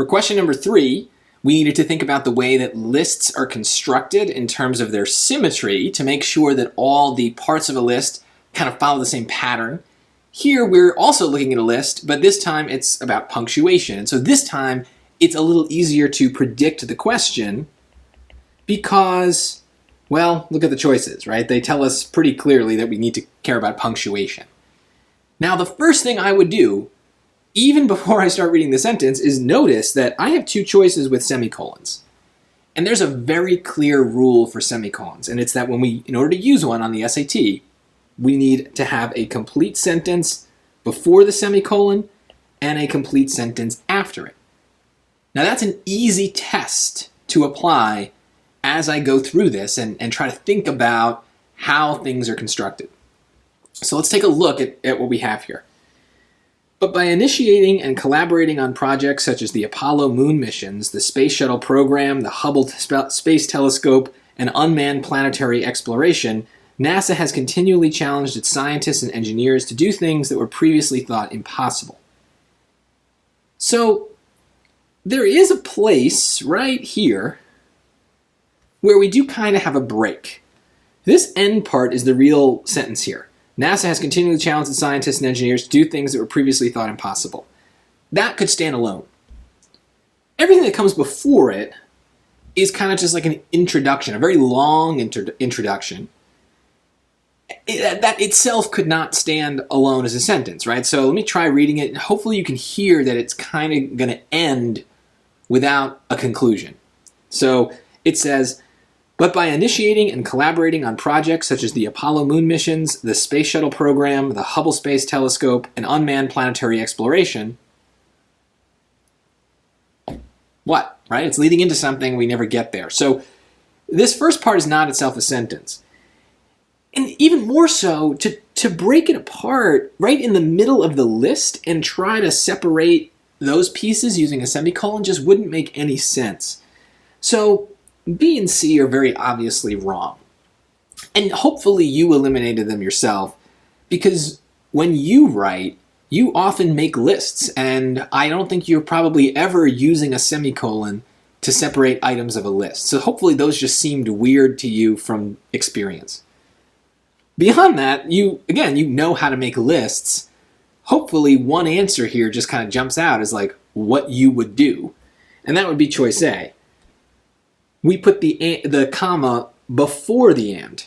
For question number 3, we needed to think about the way that lists are constructed in terms of their symmetry to make sure that all the parts of a list kind of follow the same pattern. Here we're also looking at a list, but this time it's about punctuation. And so this time it's a little easier to predict the question because, well, look at the choices, right? They tell us pretty clearly that we need to care about punctuation. Now, the first thing I would do, even before I start reading the sentence, is notice that I have 2 choices with semicolons. And there's a very clear rule for semicolons, and it's that in order to use one on the SAT, we need to have a complete sentence before the semicolon and a complete sentence after it. Now that's an easy test to apply as I go through this and try to think about how things are constructed. So let's take a look at what we have here. But by initiating and collaborating on projects such as the Apollo moon missions, the Space Shuttle program, the Hubble Space Telescope, and unmanned planetary exploration, NASA has continually challenged its scientists and engineers to do things that were previously thought impossible. So there is a place right here where we do kind of have a break. This end part is the real sentence here. NASA has continually challenged its scientists and engineers to do things that were previously thought impossible. That could stand alone. Everything that comes before it is kind of just like an introduction, a very long introduction. That itself could not stand alone as a sentence, right? So let me try reading it. Hopefully you can hear that it's kind of going to end without a conclusion. So it says, but by initiating and collaborating on projects such as the Apollo moon missions, the Space Shuttle program, the Hubble Space Telescope, and unmanned planetary exploration, what, right? It's leading into something, we never get there. So this first part is not itself a sentence. And even more so, to break it apart right in the middle of the list and try to separate those pieces using a semicolon just wouldn't make any sense. So B and C are very obviously wrong. And hopefully you eliminated them yourself, because when you write, you often make lists, and I don't think you're probably ever using a semicolon to separate items of a list. So hopefully those just seemed weird to you from experience. Beyond that, you know how to make lists. Hopefully one answer here just kind of jumps out as like what you would do. And that would be choice A. We put the comma before the and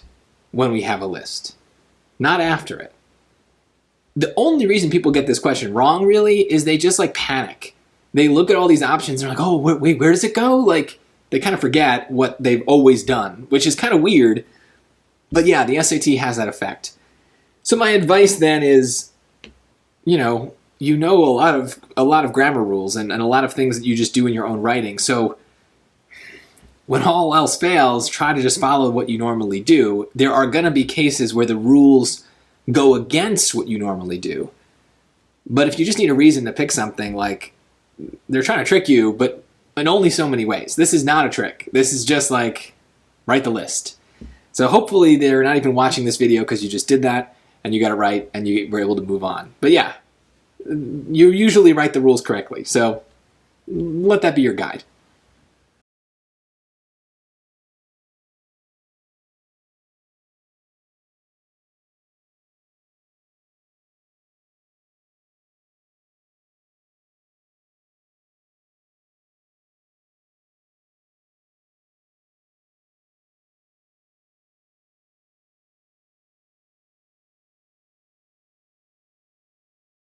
when we have a list, not after it. The only reason people get this question wrong really is they just like panic. They look at all these options and they're like, oh, wait, where does it go? Like they kind of forget what they've always done, which is kind of weird. But yeah, the SAT has that effect. So my advice then is, you know a lot of grammar rules and a lot of things that you just do in your own writing. So when all else fails, try to just follow what you normally do. There are going to be cases where the rules go against what you normally do. But if you just need a reason to pick something, like they're trying to trick you, but in only so many ways. This is not a trick. This is just like, write the list. So hopefully they're not even watching this video because you just did that and you got it right and you were able to move on. But yeah, you usually write the rules correctly. So let that be your guide.